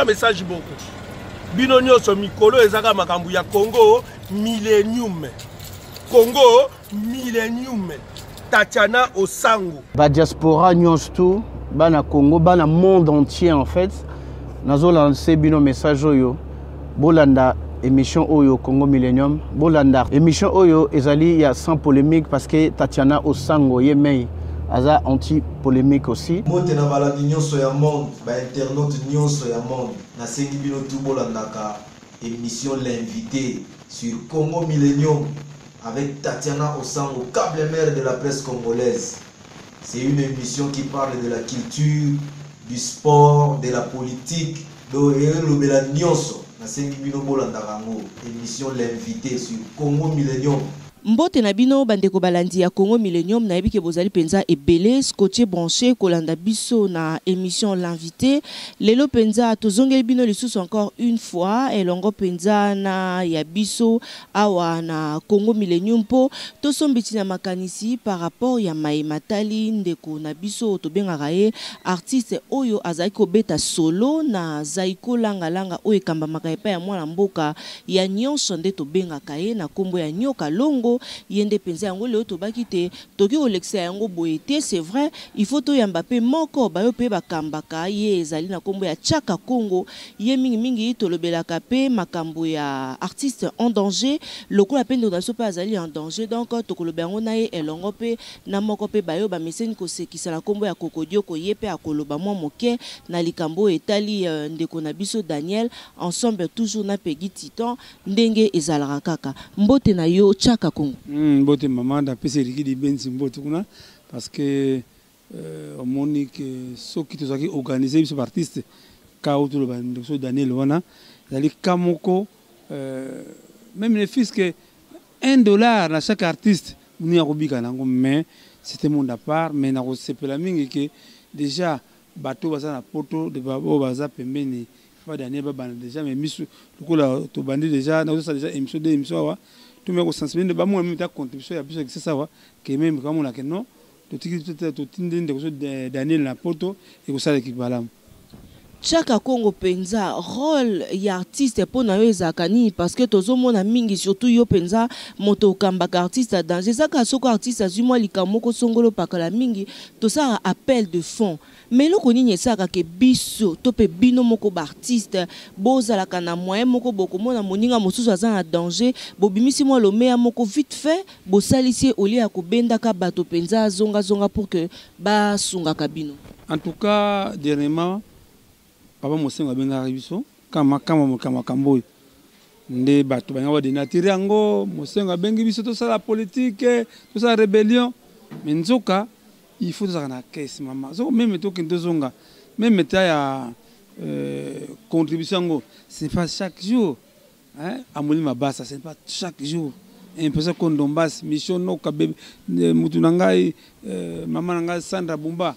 message beaucoup. Bino nyonso mikolo ezaka makambu ya Congo Millennium. Congo Millennium. Tatiana Osango. Ba diaspora nyonso tout, bana Congo, bana monde entier en fait. Nazo lancer bino message oyo. Bolanda émission Oyo Congo Millennium. Bolanda émission Oyo ezali ya sans polémique parce que Tatiana Osango yemei aza anti-polémique aussi. Mote na balandi nyonso ya monde, ba internaute nyonso ya monde. Na sengi bino tout bolandaka émission l'invité sur Congo Millennium avec Tatiana Osango, câble mère de la presse congolaise. C'est une émission qui parle de la culture, du sport, de la politique, de la nyonso. Émission l'invité sur Congo Millennium. Mbote na bino bandeko balandi ya Congo Millennium na yebi ke bozali penza ebele scotché branché kolanda biso na émission l'invité lelo penza tozongeli bino lisusu encore une fois elongo penza na ya biso awa na Congo Millennium po tosombiti na makanisi par rapport ya Matali ndeko na biso tobengaka ye artiste oyo azali kobeta solo na zaiko langa oyo ekambamaka epai ya mwana mboka ya nyonso nde tobengaka ye na kombo ya Nyoka Longo yende penza yango leo tobaki te toki olexa yango boyete c'est vrai il faut to yamba pe moko bayo pe bakambaka ye ezali na kombo ya Tchaka Congo ye mingi tolobelaka pe makambo ya artiste en danger lokola pe ndo naso pe azali en danger donc tokoloba yango na ye elongo pe na moko pe bayo ba meseni ko sekisa na kombo ya Kokodio ko ye pe akoloba mwa moke na likambo etali ndeko na biso Daniel ensemble toujours na Peggy Titan ndenge ezalaka kaka mbote na yo Tchaka Congo. Mbote maman da pese rikidi benzi mbote kuna parce que au monique ceux qui tous organisé ce artiste ka autour de Daniel wana dali kamoko même les fils que $1 à chaque artiste ni arobika nango mais c'était monde à part mais na sepela mingi que déjà bateau baza na poto de babo baza pembeni fa Daniel ba déjà mais misu lokola to bandi déjà na ça déjà émission wa tout me sensibiliser ba moi même ta contribution ya biso c'est ça wa que même comme on a que non to tinde de Daniel na poto et ko sala ekibalamu Tchaka Congo penza rôle ya artiste pour na yo ezakani parce que tozomona mingi surtout yo penza moto kambaka artiste à danger saka soko artiste azimo likamoko songolo pakala mingi to ça appel de fond mais loko nini saka ke biso to pe bino moko ba artiste bozala kana moyen moko bokomona moninga mosusu aza na danger bobimisi mo lo meya moko vite fait bo salisi oli ya kobenda ka bato penza zonga pour que ba sunga kabino en tout cas dernièrement Papa Mosengo benga ribiso kama kamboy nde bato banga wa denatiri yango Mosengo bengi biso to sala politique to sala rébellion mais nzoka il faut ça na caisse maman so même to kinto zonga même ta ya contribution ngo c'est pas chaque jour hein amoli mabasa c'est pas chaque jour un peu ça kondombas mission no kabebe mutu nangai maman nangai Sandra Bumba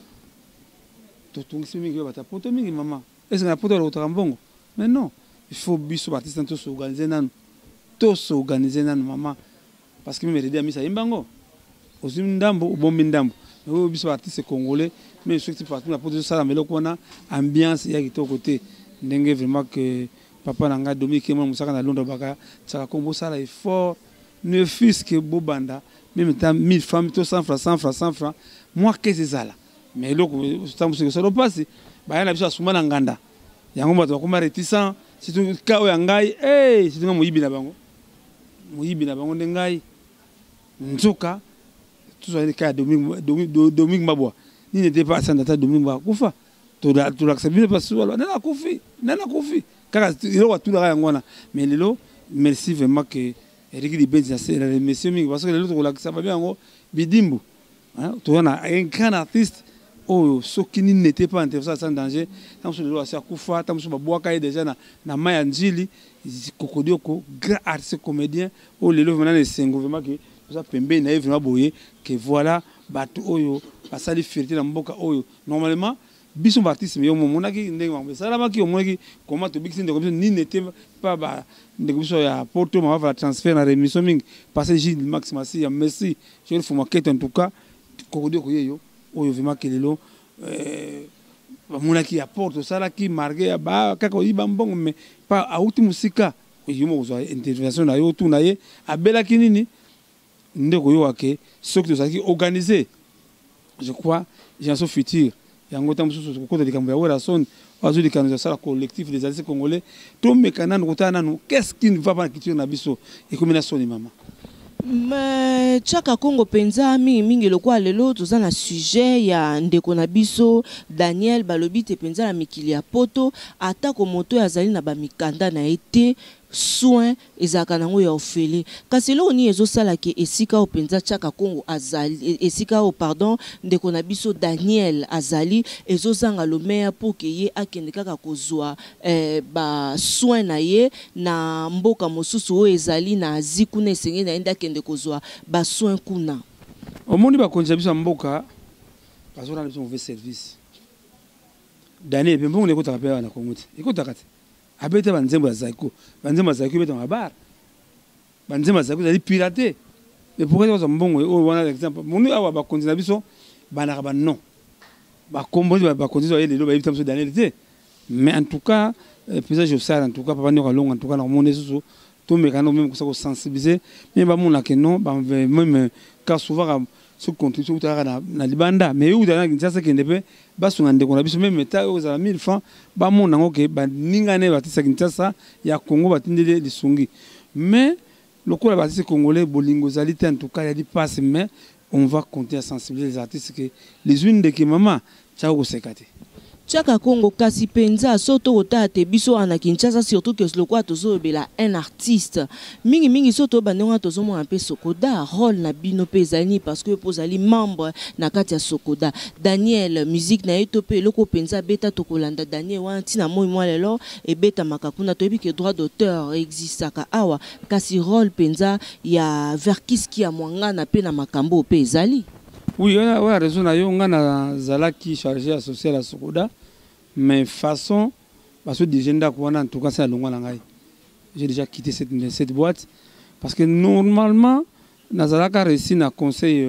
to tungisi mingi bata poto mingi maman. Est-ce que la poto est bongo? Mais non, il faut biso artiste tous s'organiser nan maman parce que même aider à misa imbango. Aussi ndambo ou bombi ndambo. Mais biso artiste congolais mais ceux qui partent la poto ça la melo kona ambiance ya kito côté ndenge vraiment que papa nanga Dominique moi musaka na Londres baka ça combo ça là effort ne fils que bobanda même temps 1000 francs 100 francs moi qu'est-ce ça là mais loko ça me ça passe ba na biso asuma na nganda yango bato bakoma réticent surtout kao ya ngai surtout moyibi na bango ndengai nzoka tout ça ka Dominique Mabwa ni n'était pas sans data Dominique Mabwa kufa to l'accepter parce que nana kufi kaka ilo watu la yango na mais lelo merci vraiment que Eric Dibenzi c'est la messieurs mingi parce que lelo to l'accepter bien yango bidimbu hein to na un grand artiste. Oh, ceux qui n'étaient pas intéressés sans danger, tant que le Koufa, tant que le Boaka est déjà na Mayanjili, Kokodioko, grand artiste comédien, oh les lots maintenant c'est un gouvernement qui nous a pembé naïf vraiment boyer que voilà bateau oyo, passer les fiertés dans Mboka oyo. Normalement, bison artiste mais au moment qui ndenge ça là qui au moins qui comment to big de ni n'était pas ba ndenge biso ya porto ma va transfert na remission mingi passer Gilles Maximassi merci je le faut maquette en tout cas Kokodioko yeyo oyo vraiment que lelo bamonaki apport osalaki marqué ya ba kaka oyiba mbongo mais pas auti musika oyimo kozwa intervention na yo tu na ye abelaki nini ndeko yo ake soki tozalaki organisé je crois génération future yango ta mususu kokota likambo ya wera son azuli kanza sala collectif des artistes congolais to mekana ngotana no qu'est-ce qui ne va pas culture na biso et combinaison ni mama mais Tchaka Congo penza mingi lokwa lelo toza na sujet ya ndeko na biso Daniel balobi te penza na mikili ya poto atako moto azali na ba mikanda na été soin ezaka nango ya ofele kasi lo ni ezosala ke esika o penza Tchaka Congo azali esika o pardon ndeko na biso Daniel azali ezozanga lo meya pour que ye akende kaka kozwa ba soin na ye na mboka mosusu o ezali na azikuna esenge na enda kende kozwa ba soin kuna omoni ba konja biso mboka bazona biso mauvais service Daniel pembongo ne kotaka pe na Congo te ekotaka te abete banzembo ya zaiko beta mabar banzembo ya zaiko zali piraté mais pourquoi ça mbongo o wana exemple moni awa ba kontina biso banaka ba non ba kombo ba kontina ya lelo ba yibita biso Daniel te mais en tout cas paysage social en tout cas papa ndeko longa en tout cas na monde susu to mekano même ko sensibiliser mais ba mona que non ba même cas souvent ce contribution na libanda mais où dans Kinshasa kendepe basunga ndeko na biso même meta aux 1000 francs ba mona ngoke ba ningane batisa Kinshasa ya Congo batindele lisungi mais le coup la batisa congolais bolingo zalité en tout cas il y a des passes mais on va compter à sensibiliser les artistes que les unes de qui maman tchao ko sekate Tchaka Congo kasi penza soto otate biso ana Kinshasa surtout que le quoi tozo bela un artiste mingi soto bandenga tozo mo un peu Sokoda rôle na bino pezani parce que pozali membre na kati ya Sokoda Daniel musique na etopé loko penza beta tokolanda Daniel wanti na moi lelo e beta makakuna toyebi que droit d'auteur existaka awa kasi rôle penza ya verkiski ya mwanga na pe na makambo pezali. Oui, on a raison. On a Zalaki chargé associé à la Sokoda, mais façon, parce que des jeunes en tout cas, c'est à Longwanangai. J'ai déjà quitté cette boîte parce que normalement, Nazalaka réussi à conseil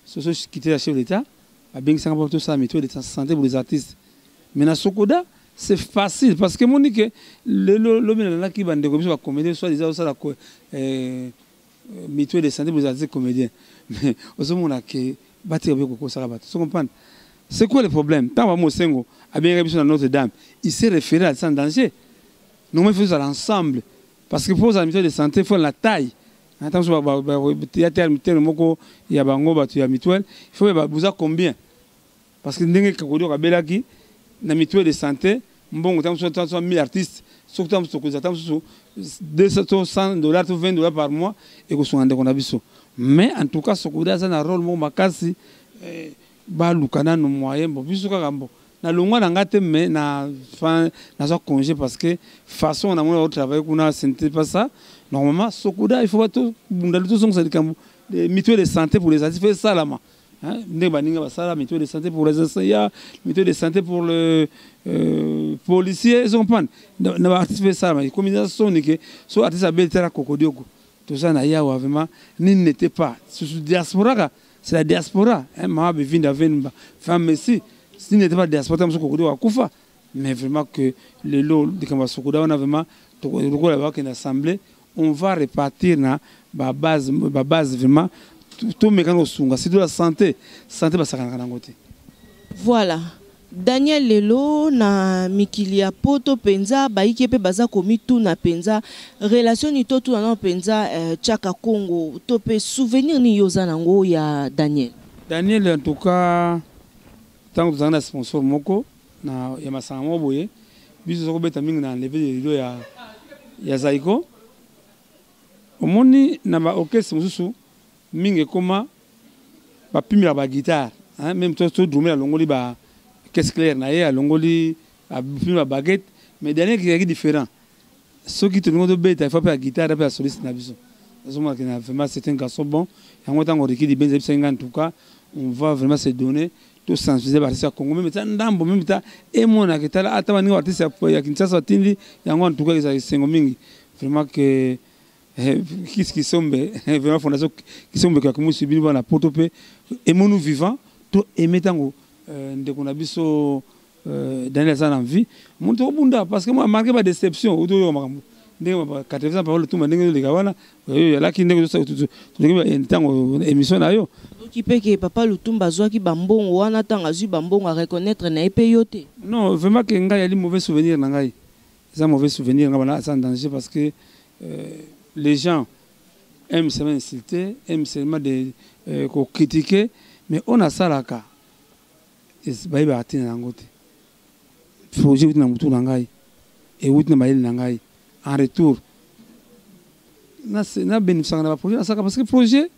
social quitter la chef de l'État, à bien que ça tout ça, mais de santé pour les artistes. Mais dans Sokoda, c'est facile parce que mon dit que l'homme qui va de comédien soit déjà ça la mutuelle de santé pour les artistes comédiens. Mais au moment que bâtir avec Coco Sarabat, tu comprends? C'est quoi le problème? Tant que Mosengo a bien réussi dans Notre-Dame, il s'est référé à ça en danger. Nous il faut ça l'ensemble. Parce que pour les mutuelles de santé, il faut la taille. Attention, il y a tel il y a bango, il y a mutuelle. Il faut vous avez combien? Parce que nous avons des mutuelle de santé, bon, nous avons 1000 artistes, surtout $200, $20 par mois, et que sont en abisso. Mais en tout cas, ce que ça a un rôle makasi balukana no moyen bon biso ka gambo na longwa na ngate mais na so congé parce que façon on a mon travail kuna c'était pas ça normalement sokuda il faut pas tout bundal tout son salikambo les mutuelles de santé pour les artistes ça là hein ne baninga ba ça mutuelle de santé pour les enseignants mutuelle de santé pour le policiers ils ont pas na artiste ça mais combinaison ni que so artiste abeltera kokodioko tout ça na ya vraiment n'était pas sous diaspora c'est la diaspora hein ma be vinda venba femme ici si n'était pas diaspora monsieur kokodi wa kufa mais vraiment que le lot de kamba sokoda on a vraiment to ko la ba assemblée on va répartir na ba base vraiment tout mécano sunga c'est de la santé ba sakana ngote voilà. Daniel Lelo na mikilia poto penza baiki pe baza komi tout na penza relation ni to tout na penza Tchaka Congo to pe souvenir ni yoza nango ya Daniel en tout cas tant que vous sponsor moko na ya masanga mo boye biso ko beta mingi na lever de ya Zaiko omoni na ba orchestre mususu mingi koma ba pimira ba guitare hein même to drummer longoli ba qu'est-ce clair na ya longoli a la baguette mais dernier qui est différent ceux qui te demandent bête il faut pas la guitare pas la soliste na biso vraiment c'est un garçon bon et en tant que qui bien en tout cas on va vraiment se donner tout sensibiliser par ça Congo même ça ndambo même ça et mon akitala ata ni artiste ya Kinshasa tindi yango en tout cas ils sont mingi vraiment que qui sombe vraiment fondation qui sombe que comme subir na potope et mon vivant tout aimer tango ndeko na biso Daniel ça envie mon to bunda parce que moi marqué ma déception ou to makambo ndenge 80 par le tout ndenge le gawana yo la ki ndenge to ntango émission na yo qui peut que papa Lutumba zwa ki bambongo wana tanga zu bambongo à reconnaître na epé yote. Non, vraiment que ngai ali mauvais souvenir na ngai. Ça mauvais souvenir ngabana ça en danger parce que les gens aiment seulement insulter, aiment seulement de critiquer, mais on a ça là ka. Et ba ba atina ngote. Projet wuti na mutu na ngai et wuti na maili na ngai en retour na bénéfice na projet na saka parce que projet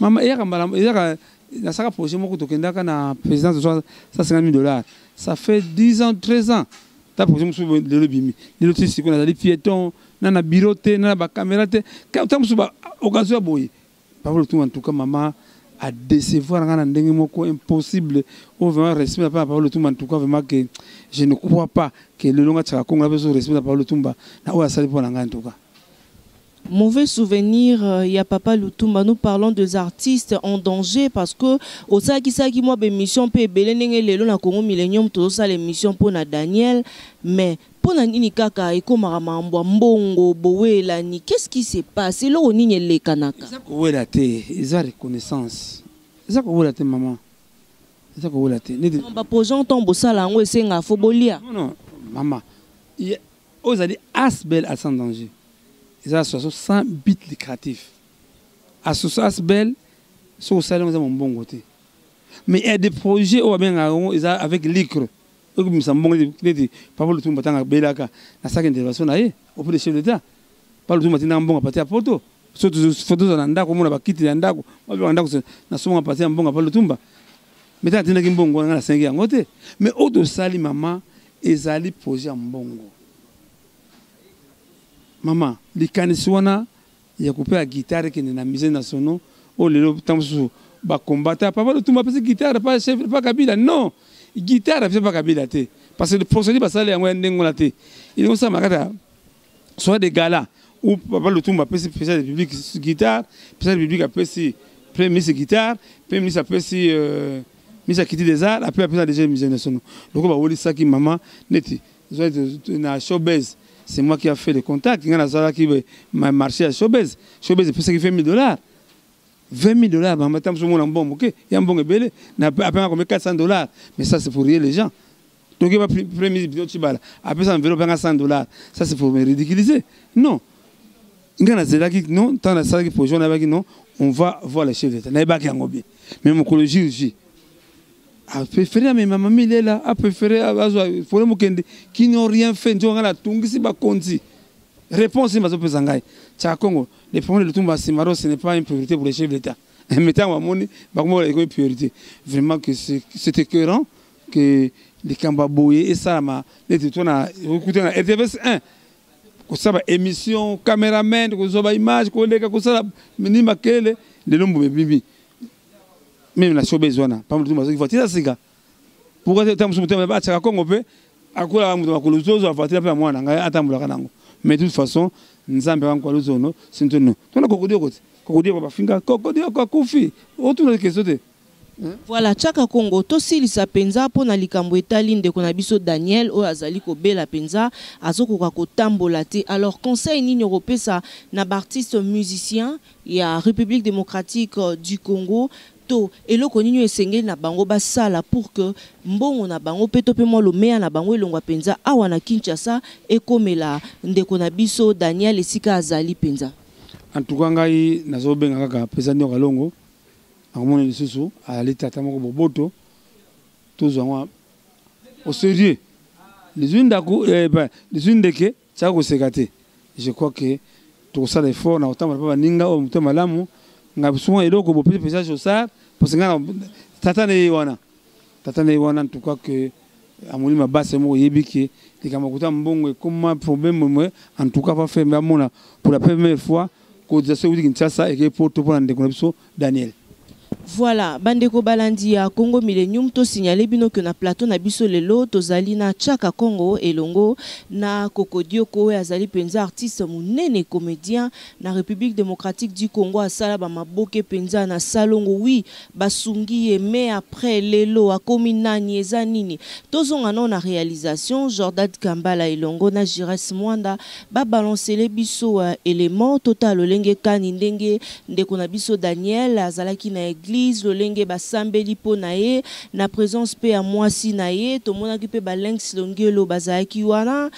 mama yaka mbala yaka na saka projet moko tokendaka na présidence de $150,000 ça fait 10 ans 13 ans ta projet musu le bimi le tisi ko na dali piéton na bureau te na ba caméra te ka ta musu ba occasion boye pas le tout en tout cas maman à décevoir ngana ndenge moko impossible au vraiment respect pas le tout en tout cas vraiment que je ne crois pas que le longa tshaka kongo la besoin respect pas le tumba na o asali pour ngana en tout cas. Mauvais souvenir, il y a Papa Lutumba. Nous parlons des artistes en danger parce que au Saki moi émission peut belé lelo na Congo Millennium tout ça l'émission pour na Daniel mais pour na nini kaka eko maramambo mbongo bowela ni qu'est-ce qui s'est passé là on nini le kanaka ça ko wela te ils ont reconnaissance ça ko wela te maman ça ko wela te on ba projet tombo sala ngo esenga fobolia non maman il aux allez Asbel à sans danger. Ils ont associé 100 bits lucratifs. Associé Asbel, sur le salaire, ils ont un bon côté. Mais il y a des projets avec l'ICRE. Ils ont un bon côté. Pas le tout le temps, il y a une intervention auprès des chefs d'État. Pas le tout le temps, il y a un bon côté à Porto. Surtout les photos en Andako, on a quitté l'Andako. On a passé un bon côté à Lutumba. Mais il y a un bon côté à 5 ans. Mais au-delà de ça, maman, ils ont des projets en bon côté. Maman, les caniswana, il y a coupé la guitare qui est dans la musée nationale. Oh, les gens ba combattre. Papa, tout m'a passé guitare, pas chef, pas Kabila. Non, guitare, c'est pas Kabila. Parce que le procédé, ça allait en Nengola. Il y a ça, soit des galas où papa le tout m'a passé président de public guitare, président de public a passé premier ministre guitare, premier ministre a passé ministre a quitté des arts, après président des musées nationaux. Donc on va voir ça qui maman n'était. Ils ont showbiz. C'est moi qui ai fait les contacts. Il y a un qui m'a marché à Showbiz. Showbiz, c'est pour ça qu'il fait $1,000. $20,000. Maman, je suis un bon, ok. Il y a un bon belé. Après, on met $400. Mais ça, c'est pour rire les gens. Donc, il y a un premier ministre. Après, ça, on veut $100. Ça, c'est pour me ridiculiser. Non. Il y a un qui non. Tant la salle qui pour jouer, non. On va voir les chefs d'État. Il y a un bien. Mais mon collègue, j'ai a préféré à mes mamans, il est là, a préféré à qui n'ont rien fait, réponse, c'est Congo. Les problèmes de Tumba Simaro, ce n'est pas une priorité pour les chefs d'État. Mettant à mon une priorité. Vraiment que c'est écœurant que les Kambaboué et ça m'a écouté à RTVS 1. Que ça va émission, caméraman, que ça va image, que ça va minima kele, les noms de bibi. Même la Showbiz pas le tout il faut tirer ça pourquoi tu as pas à Congo peut à quoi la colossose va faire à moi mais de toute façon nous avons encore le zone c'est nous on a cocodio va finga cocodio quoi kofi autour de question. Voilà, Tchaka Congo, Tosili sa penza pour na likambo etali ndeko na biso Daniel o azali ko bela penza azoko ko tambola te. Alors conseil nini européen na artiste musicien ya République démocratique du Congo to eloko nini esengeli na bango basala pour que mbongo na bango peto pe mo lo meya na bango elongwa penza awa na Kinshasa ekomela ndeko na biso Daniel esika azali penza. En tout cas ngai nazobenga kaka pesa nyo kalongo akomona lisusu ali tata moko boboto tozwa au sérieux les unes d'ako les unes deke ça ko sekate. Je crois que tout ça l'effort na otamba pa ninga o muto malamu ngabusuma eloko bo pesa ça parce que tata ne wana en tout cas que amuli mabase mo yebiki likamakuta mbongo comme problème en tout cas va faire mona pour la première fois que ça se dit Kinshasa et que pour tout pour ndeko biso Daniel. Voilà, bandeko balandi ya Congo Millennium to signalé bino que na plateau na biso lelo tozali na Chaka Congo elongo na Kokodioko azali penza artiste munene comédien na République démocratique du Congo asala ba maboke penza na salongo oui basungi mais après lelo akomi nani eza nini tozonga na réalisation Jordan Kambala elongo na Jires Mwanda ba balancer les biso élément total olenge kani ndenge ndeko na biso Daniel azalaki na église lolenge basambeli po na ye na présence pe à mwasi na ye to mona ki pe balenx longelo bazaki wana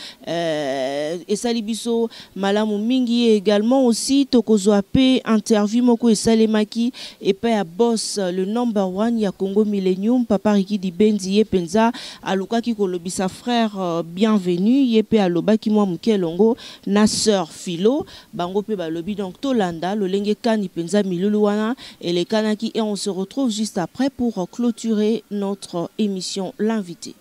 esali biso malamu mingi également aussi tokozwa pe interview moko esalemaki et pe à boss le number 1 ya Congo Millennium papa Riki Dibendi ye penza alukaki kolobisa frère bienvenue ye pe alobaki mwa mukelongo na sœur Philo bango pe balobi donc tolanda lolenge kani penza milulu wana elekanaki et on se retrouve juste après pour clôturer notre émission L'invité.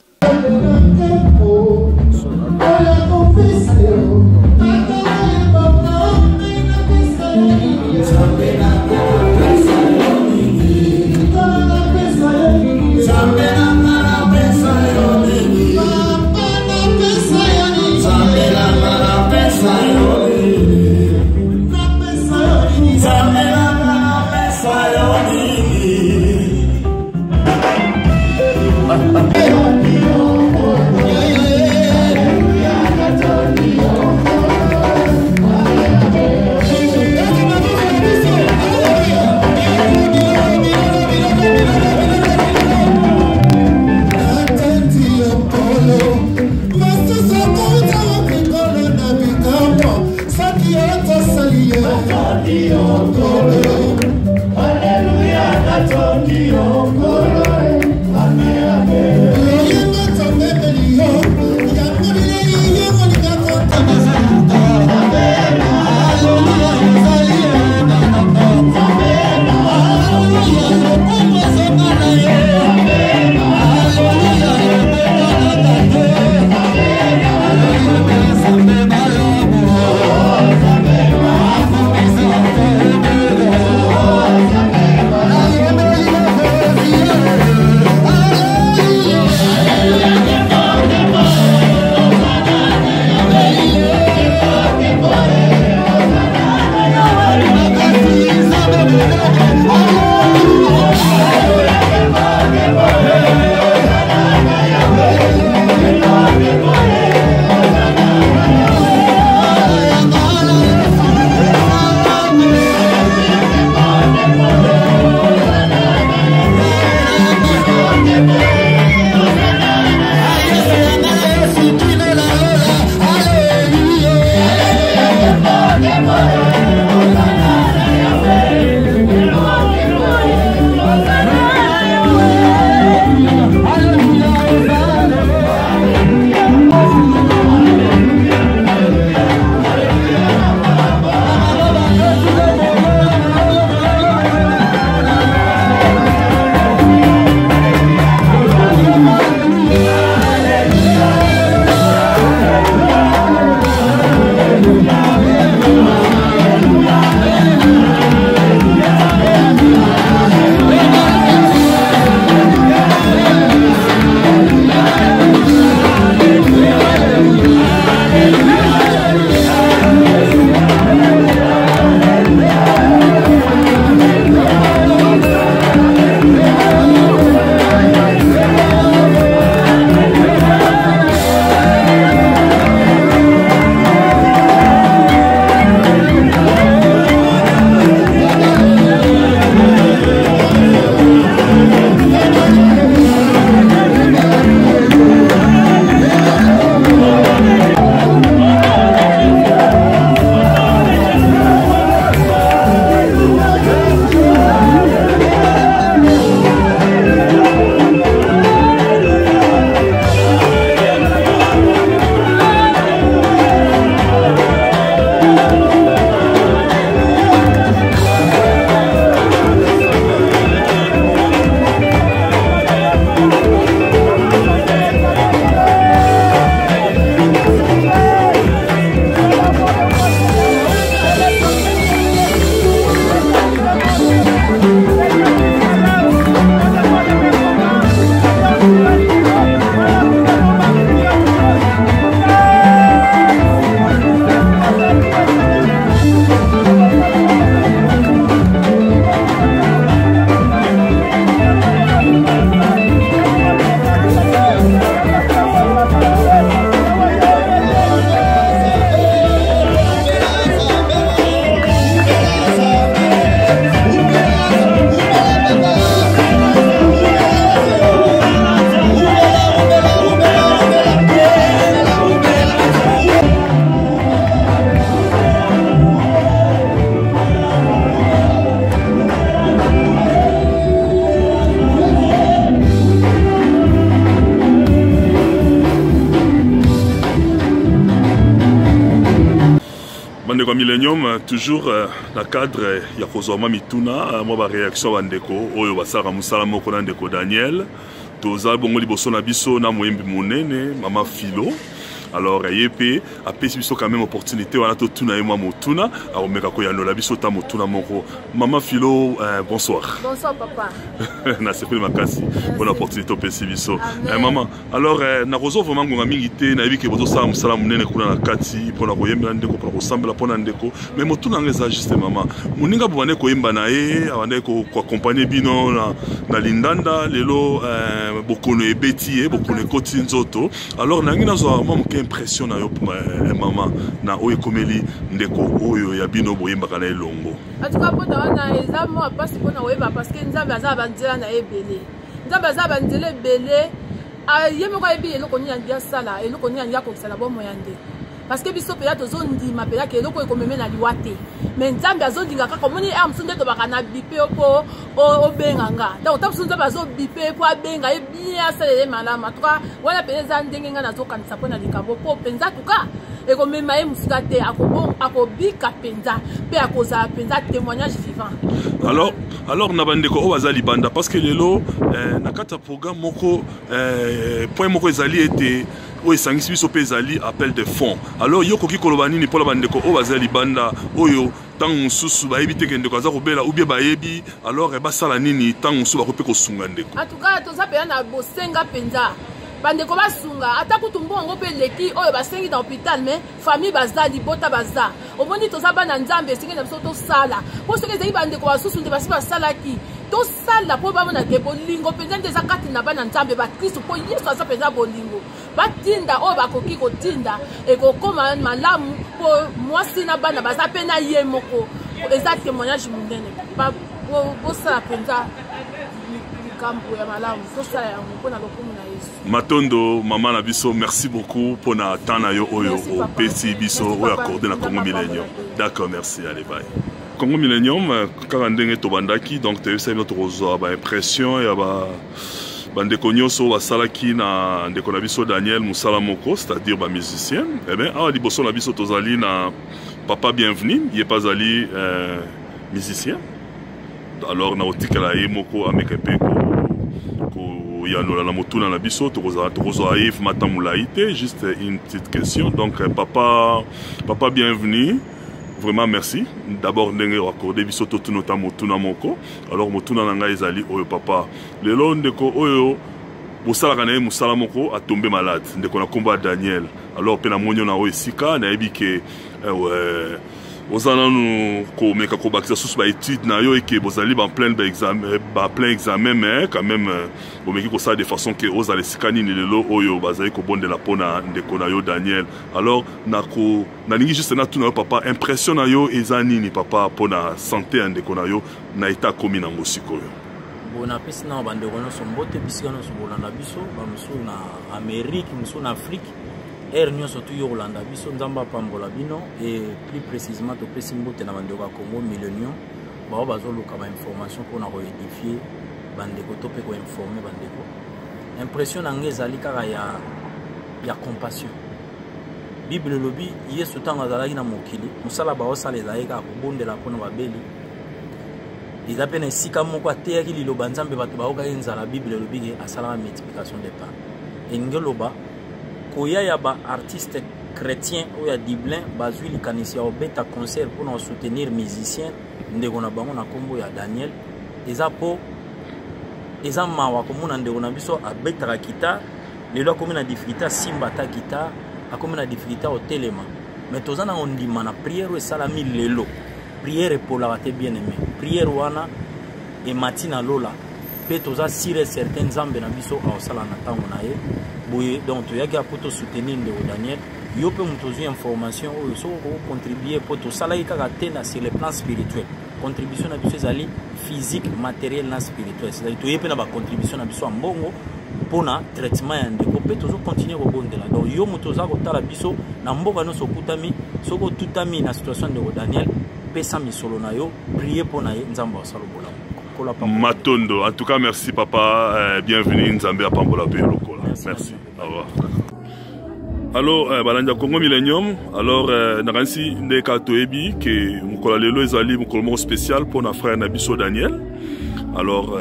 bandeko Millennium toujours na cadre ya kozoma mituna mo ba réaction bandeko oyo basaka musala moko na ndeko Daniel toza bongo liboso na biso na moyembi monene mama Philo. Alors yepe apesi biso quand même opportunité wana to tuna yema motuna aomeka ko yanola biso ta motuna moko mama Philo bonsoir. Bonsoir papa. Na sepeli makasi bonne opportunité opesi biso. Maman alors na rozo vraiment ngonga mingi te na yebiki bozo sala musala munene kuna na kati pona ko yembela ndeko pona ko sambela pona ndeko mais motuna ngeza juste maman muninga bwane ko yemba na ye abande ko accompagner bino na lindanda lelo bokono ebeti bokono koti nzoto alors nangi nazo maman impression na yo mama na oyo komeli ndeko oyo ya bino boyembaka na elongo atuka pona wana eza mo pasi pona oyeba parce que nzambe aza banzela na ebele nzambe aza banzela ebele ayeme ko ebi eloko ni yandia sala eloko ni yandia ko sala bomo yande parce que biso pe ya tozo ndima pe ya ke eloko ekomeme na liwate mais nzambe azondinga kaka moni amsunde to baka na bipe opo obenganga donc tabusunze bazo bipe po abenga e bien asalele malama tuka wana penza ndenge nga nazo kanisa pona likambo po penza tuka ekomema e musika te akobika penza pe akoza penza témoignage vivant alors na bandeko o bazali banda parce que lelo na kata programme moko point moko ezali ete oyo esangisi biso mpe ezali appel de fonds alors yo koki koloba nini mpo na bandeko oyo bazali banda oyo ntango mosusu bayebi te ke ndeko aza kobela ubie bayebi alors basala nini ntango mosusu bakoki mpe kosunga ndeko atuka toza mpenza na bosenga mpenza bandeko basunga ata kutu mbongo mpe leki oyo basengi na hôpital mais famille baza libota baza omoni toza bana nzambe esengi na biso tosala mpo soki ezali bandeko basusu nde basi basalaki tosala mpo bamona ke bolingo mpenza nde eza kati na bana nzambe bakristu mpo yesu aza mpenza bolingo batinda oyo bakoki kotinda ekokoma malamu mpo mwasi na bana baza mpe na ye moko eza témoignage monene bosala mpenza likambo ya malamu tosala yango mpo na lokumu na yesu matondo mama na biso merci beaucoup pour na temps na yo oyo opesi biso oyo accordé na Congo Millennium d'accord merci allez bye Congo Millennium kaka ndenge tobandaki donc toyebisa bino tokozwa baimpression ya bandeko nyonso basalaki na ndeko na biso Daniel musala moko c'est-à-dire bamusicien eh bien awa liboso na biso tozali na papa bienvenu ye pas ali musicien alors na otikela ye moko ameka mpe yanola na motuna na biso tokozwa Yves Matamulaï te juste une petite question donc papa bienvenu vraiment merci d'abord ndenge accordé biso totuna ta motuna moko alors motuna na ngai ezali oyo papa lelo ndeko oyo bosalaka na ye musala moko atombe malade ndeko na komba Daniel alors pe na monyo na oyo esika nayebi ke ozana nous komeka kobakisa susu ba étude na yo eke bozali ba plein examen mais quand même bomeki ko ça de façon que ozali sikani ni lelo oyo bazali ko bondela pona ndeko na yo Daniel alors nako nalingi juste na tuna papa impression na yo ezani ni papa pona santé ndeko na yo na état komi na mosiko yo bona pesi na bande kono sombote bisika no sobola na biso ba musu na Amérique musu na Afrique Ernyo surtout yo Rolanda biso nzamba pambola bino et plus précisément to pesi mbote na bandeko ya Congo Millennium bao bazoluka ba information pour na rédifier bandeko to pe ko informer bandeko impression nanga ezali kaka ya compassion Bible lobi Yesu tanga zalaki na mokili musala ba osala ezali ka kobondela pona babeli eza pena esika moko ateyaki liloba nzambe bato baoka enzala Bible lobi ke asala multiplication des pains engeloba koya ya ba artiste chrétien ou ya Dublin bazui likanisi ya obeta concert pour nous soutenir musicien ndeko na bango na kombo ya Daniel eza po eza mawa komona ndeko na biso abeta guitare lelo komona difficulté simba ta guitare akomona difficulté au telema mais tozana ondima na prière esalami lelo prière pour la te bien aimé prière wana et matina lola pe toza sire certains nzambe na biso au sala na tango na ye boye donc tu yaki pour soutenir ndeko Daniel yo pe mutozu information oyo so ko contribuer pour to sala kaka tena sur le plan spirituel contribution na biso ezali physique matériel na spirituel c'est-à-dire to yepe na ba contribution na biso mbongo pona traitement ya ndeko pe tozo continuer ko bondela donc yo mutoza ko tala biso na mboka no so kutami soko tutami na situation ndeko Daniel pesa misolo na yo prier pona ye nzamba wasalo bola Matondo, en tout cas merci papa, bienvenue Nzambe à Pambola Lokola. Merci. Au revoir. Alors, balanja Congo Millennium, alors naransi ndeka toebi que mukola lelo ezali mukolmo spécial pour notre frère Nabiso Daniel. Alors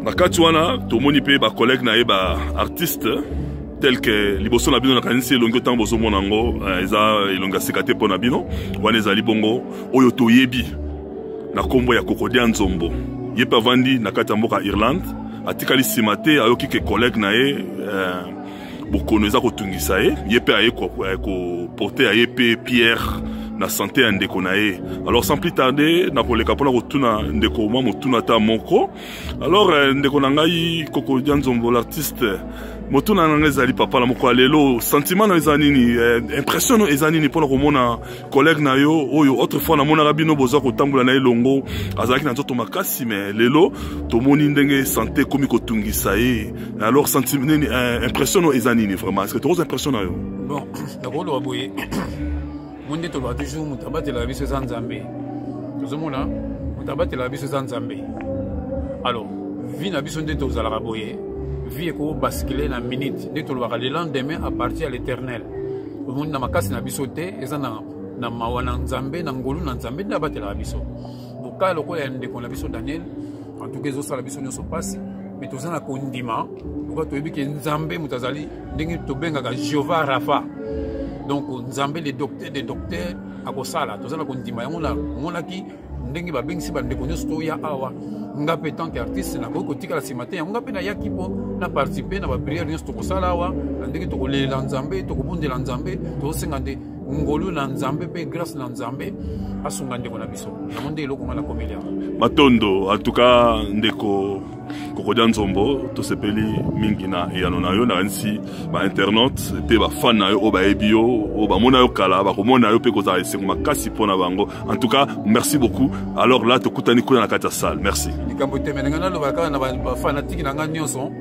nakati wana tomoni pe ba collègue na ba artiste tel que liboso na bino nakanisi elongo tan bozo monango eza elonga sekate pona bino wana ezali bongo oyo toyebi na kombo ya Kokodia Nzombo yepa vandi nakati mboka Irlande atikali simate ayoki ke collègue na bokono eza kotungisa yepe aye ko porter aye pe Pierre na santé ya ndeko na ye. Alors sans plus tarder na koleka pona kotuna ndeko mwa motuna ta moko. Alors ndeko na ngai Kokodia Nzombo l'artiste motuna na ngai ezali papa la moko lelo sentiment na eza nini impression eza nini pona komona collègue na yo oyo autrefois na mona rabino boza kotambola na elongo azalaki na nzoto makasi mais lelo tomoni ndenge santé komi kotungisa ye. Alors sentiment impression eza nini vraiment est-ce que tu as impression na yo? Bon nakolo baboye monde to ba toujours mutabate la biso zanzambe tozomona mutabate la biso zanzambe. Alors vie na biso ndé tozala baboye vie ko basculer na minute ndé to le lendemain à partir à l'éternel le monde na makasi na biso te eza na mawana nzambe na ngolu na nzambe nda batela biso boka loko ya ndeko na biso Daniel en tout cas zo la biso nyoso passe mais tozana ko ndima boka to yebi ke nzambe mutazali ndenge to benga ka Jehovah Rafa. Donc nzambe les docteurs akosala tozana ko ndima yango na monaki ndenge ba bengisi ba ndeko nyoso to ya awa ngape tant qu'artiste na ko tika la simate yango ngape na yakipo na participer na ba prière nyoso to kosala awa ndenge to kolela nzambe to kobundela nzambe to senga nde ngolu na nzambe pe grâce na nzambe asunga ndeko na biso na monde eloko ngana komelia matondo en tout cas ndeko Kokodia Nzombo to sepeli mingi na yano na yo na nsi ba internaute pe ba fan na yo o ba ebio o ba mona yo kala ba komona yo pe koza esengo makasi pona bango. En tout cas merci beaucoup. Alors là to kutani kuna na kata salle merci likambo temenga na lo baka na ba fanatique na ngani nyonso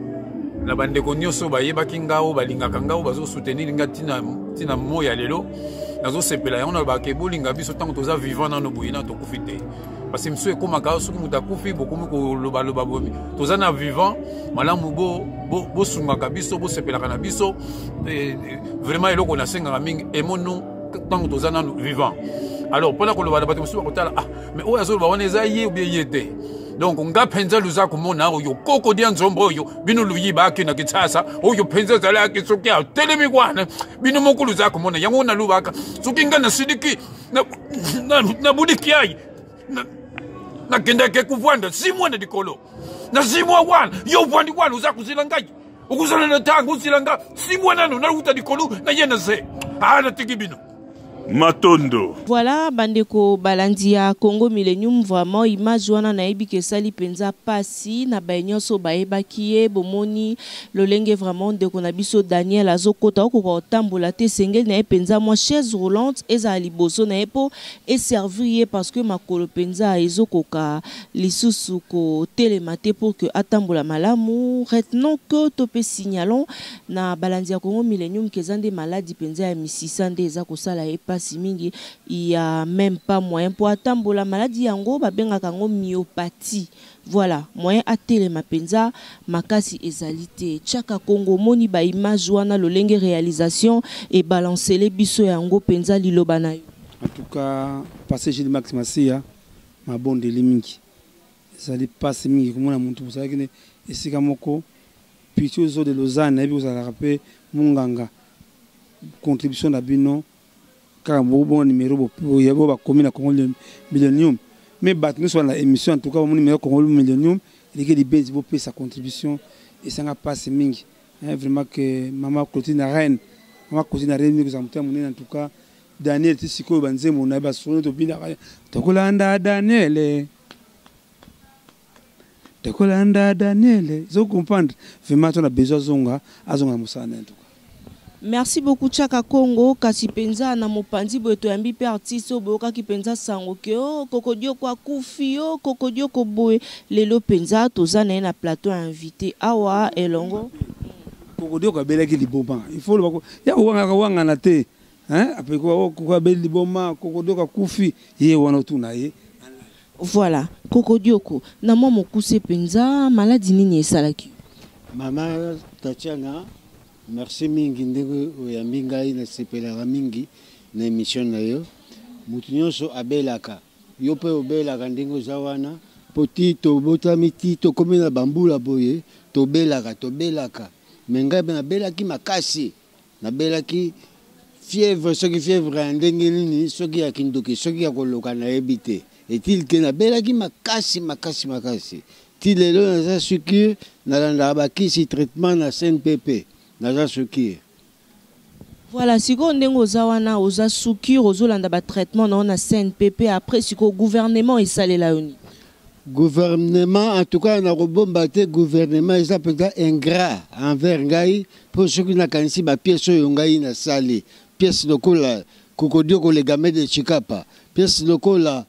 na bandeko nyonso ba yebaki ngao balingaka ngao bazo soutenir ngatina tina moya lelo nazo sepela yango na ba ke bolinga biso tango toza vivant na no boyina to kufite parce que monsieur koma ka soki mutakufi bokomi ko loba loba bomi toza na vivant malamu bo sunga ka biso bo sepela kana biso vraiment eloko na senga mingi emono tango toza na vivant. Alors pona ko loba bato musu ko tala mais o yazo ba wana eza ye ou bien yete donc nga penza luza kumona oyo Kokodia Nzombo oyo bino luyiba ki na kitasa oyo penza zala ki soki a telemi kwana bino mokulu za kumona yango na lubaka soki nga na sidiki na budiki ai na kenda ke kuvanda simwa na dikolo na simwa wana yo vandi wana uza kuzila ngai ukuzana na tangu uzilanga simwa nanu na uta dikolo na yena ze na tikibino matondo. Voilà, bandeko balandi ya Congo Millennium, vraiment image wana na ebi ke sali penza pasi na bainyoso baeba kiye bomoni lolenge vraiment ndeko na biso Daniel azokota ko tambola te sengel na penza moi chaise roulante eza liboso na epo et servir parce que makolo penza ezokoka lisusu ko telemate pour que atambola malamu. Retenons que topé signalons na balandi ya Congo Millennium ke zande maladie penza ya misisande eza ko sala epa mingi, il y a même pas moyen pour attendre la maladie yango babenga kango myopathie. Voilà, moyen à telema penza makasi ezalité chaka Congo moni ba image wana lolenge réalisation et balancer les biso yango penza liloba na yo. En tout cas, passé Gilles Max Massia ma bonde limingi. Ça dit passe mingi comme on a monté pour ça que esika moko pitio zo de Lausanne et vous allez rappeler munganga contribution d'abino car bon numéro pour y avoir commis la Congo Millennium mais battre nous sur la émission en tout cas mon numéro Congo Millennium il y a des bêtes pour payer sa contribution et ça n'a pas c'est mingi vraiment que maman Clotilde Reine maman Clotilde Reine nous avons terminé en tout cas Daniel Tissiko banze mon aba sonné to bina to kolanda Daniel zo comprendre vraiment on a besoin zonga azonga musana en tout cas. Merci beaucoup Chaka Congo kasi penza na mopandi boto yambi pe artiste oboka ki penza sango ke Kokodio kwa kufi Kokodio ko boy lelo penza toza na plateau invité awa elongo Kokodio ka belaki liboma il faut le ya wanga na te hein après ko beli liboma Kokodio ka kufi ye wana tuna ye. Voilà Kokodio ko na mama kuse penza maladie nini esalaki mama Tatiana Merci mingi ndeko oyambi ngai nasepelaka mingi na émission na yo. Mutu nyonso abelaka. Yo pe obelaka ndenge oza wana. Poti tobotami ti tokomi na bambula boye tobelaka. Mais ngai nabelaki makasi. Nabelaki fièvre soki fièvre ya ndenge nini soki ya kindoki soki ya koloka nayebi te. Est-il que nabelaki makasi. Ti lelo naza suki nalanda bakisi traitement na CNPP. Naza suki. Voilà, si on est aux awana, aux asuki, aux olanda ba traitement na CNPP après si le gouvernement est salé la uni. Gouvernement, en tout cas, on a rebombarde gouvernement, ils appellent ingrat envers Ngaï pour ceux qui n'ont pas de pièces Ngaï na salé. Pièces lokola, kokodio ko les gamins de Chikapa. Pièces lokola,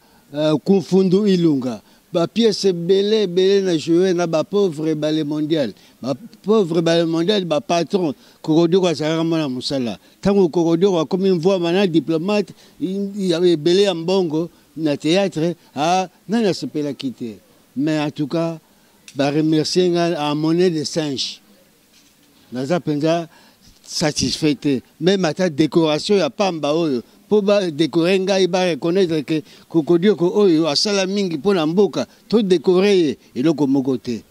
Kunfundu Ilunga. Ba pièce belé na joué na ba pauvre balé mondial. Ba pauvre balé mondial ba patron kokodio ko sara mona musala. Tango kokodio ko comme une voix manal diplomate, il y avait belé en bongo. Na théâtre nana se peut la quitter, mais en tout cas bah remercier à monnaie de singe naza penza satisfait même à ta décoration ya pamba oyo pour ba décorer ngai ba reconnaître que kokodio ko oyo asala mingi pona mboka to décorer eloko moko te.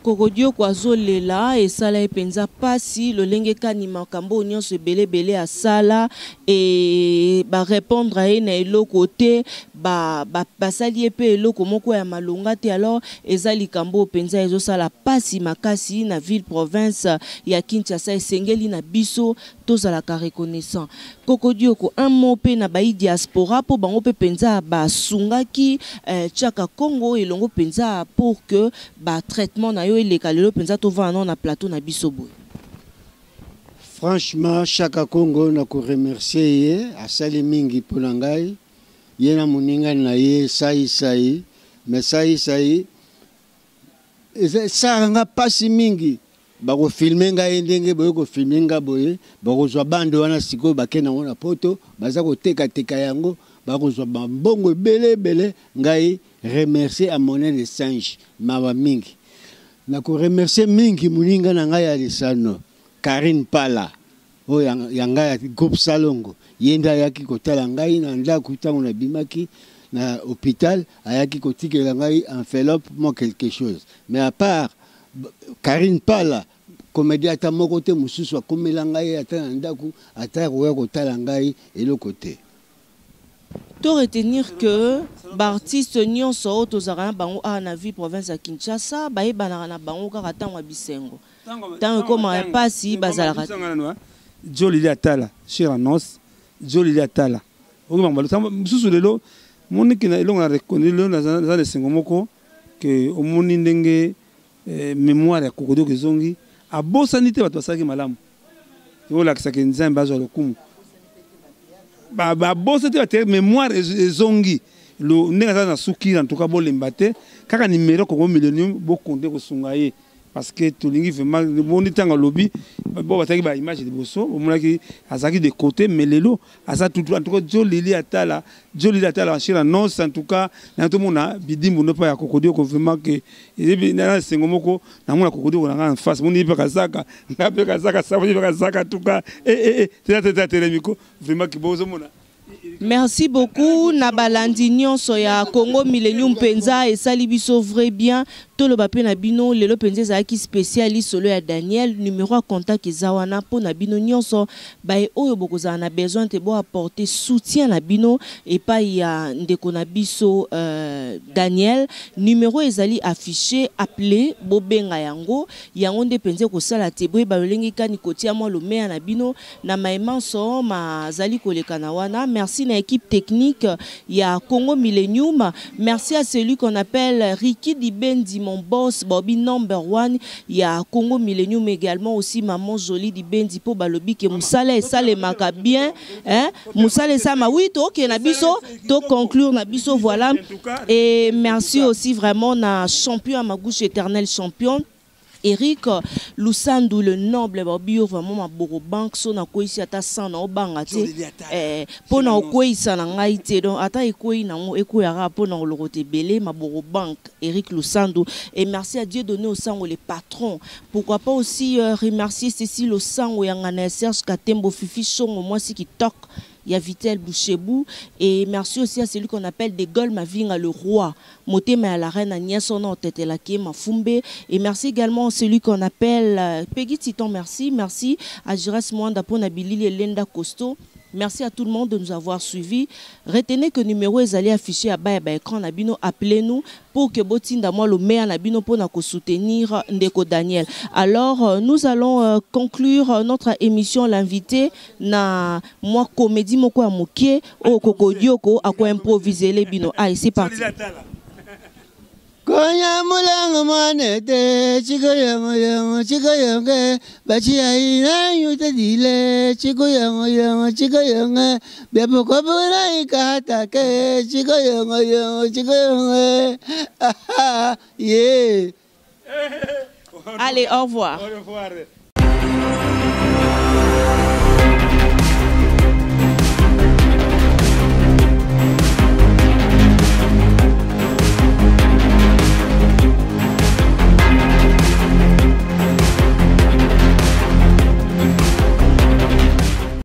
Kokodio kwa zolela et sala epenza pasi lolenge kanima kambo nyonso belé à sala et ba répondre à na eloko te ba sali pe eloko moko ya malonga te alors ezali kambo penza ezo sala pasi makasi na ville province ya Kinshasa esengeli na biso tozala ka reconnaissant. Kokodio ko un mot pe na ba diaspora po bango pe penza ba sungaki tchaka Congo elongo penza pour que ba traitement na yo les kalelo penza to va na plateau na bisobo. Franchement Chaka Congo na ko remercier a sali mingi polangai yena muninga na ye sai mais sai ça nga pasi mingi bako filmer ngai ndenge boye ko filmer nga boye bako zwa bando wana siko bakena na poto baza ko teka yango bako zwa mbongo belé ngai remercier à monnaie de singe mawa mingi. Na ko remercier mingi muninga na ngai ya lisano Karine Pala o yanga groupe Salongo yenda yaki kotala ngai na ndako tango na bimaki na hôpital ayaki kotikela ngai enveloppe mo quelque chose. Mais à part Karine Pala comédien ata moko te mususu akomela ngai ata na ndako ata koya kotala ngai eloko te. To retenir que l'artiste nyonso tozara bango a na vie province ya Kinshasa ba ebana na bango kaka tango bisengo tango koma pasi bazala Joli Atala cher annonce Joli Atala o ba mbalo mususu lelo moniki na elonga reconnu le na sengo moko que o moni ndenge mémoire ya kokodo kezongi abosani te bato basaki malamu yo la kisaka nzambe azo lokumu ba bosse te mémoire ezongi lo ndenge na suki en tout cas bolemba te kaka numéro Congo Millennium bo konde ko sunga ye parce que tolingi vraiment boni tanga lobby bo bataki ba image de bosso o monaki azaki de côté mais lelo asa tout en tout cas Joli Atala en chira non en tout cas na tout mona bidimbu no pa ya kokodio ko vraiment que na sengo moko na mona kokodio ko na en face moni pe kasaka na pe kasaka ça veut kasaka en tout cas c'est miko vraiment que bozo mona. Merci beaucoup Nabalandi nyonso ya Congo Millennium penza et sali biso vrai bien to lo bape na bino lelo penza za ki spécialiste solo ya Daniel numéro à contact ezawana po na bino nyonso ba oyo bokoza na besoin te bo apporter soutien na bino et pas ya ndeko na biso Daniel numéro ezali affiché appelé bobenga yango nde penza ko sala te boye ba lengi kani kotia mo lo mea na bino na maimanso ma zali koleka na wana. Merci à l'équipe technique, il y a Congo Millennium. Merci à celui qu'on appelle Ricky Dibendi, mon boss, Bobby number 1. Il y a Congo Millennium également aussi, maman jolie Dibendi pour Balobi que Moussale ça les marque bien. Hein? Moussale ça ma oui, ok, Nabiso, to conclure Nabiso, voilà. Et merci aussi vraiment à champion à ma gauche éternel champion. Eric Lusandu le noble babio vraiment ma boro bank so na koisi ata 100 na obanga te pona okoisa na ngai te donc ata ekoi na mo ekoyara pona olokote belé ma boro bank Eric Lusandu. Et merci à Dieu donné au sang les patrons. Pourquoi pas aussi remercier Cécile au sang yangana Serge Katembo Fifi Songo moi si qui toque. Il y a Vitel Bouchebou. Et merci aussi à celui qu'on appelle De Gaulle Mavinga le roi. Motema à la reine Agnès Sono Tetelake Mafumbe. Et merci également à celui qu'on appelle Peggy Titon. Merci. Merci à Jires Mwanda Ponabili et Lenda Costo. Merci à tout le monde de nous avoir suivis. Retenez que le numéro est allé afficher à bas écran Nabino. Appelez-nous pour que Botinda moi le maire Nabino pour nous soutenir Ndeko Daniel. Alors nous allons conclure notre émission l'invité na moi comédie moko ya mokie au kokodioko à quoi improviser les bino. Allez c'est parti. Konya mulanga manete chikoyango chikoyange bachi aina yuta dile chikoyango chikoyange bebo kobura ikata ke chikoyango chikoyange yeah. Allez au revoir. Au revoir.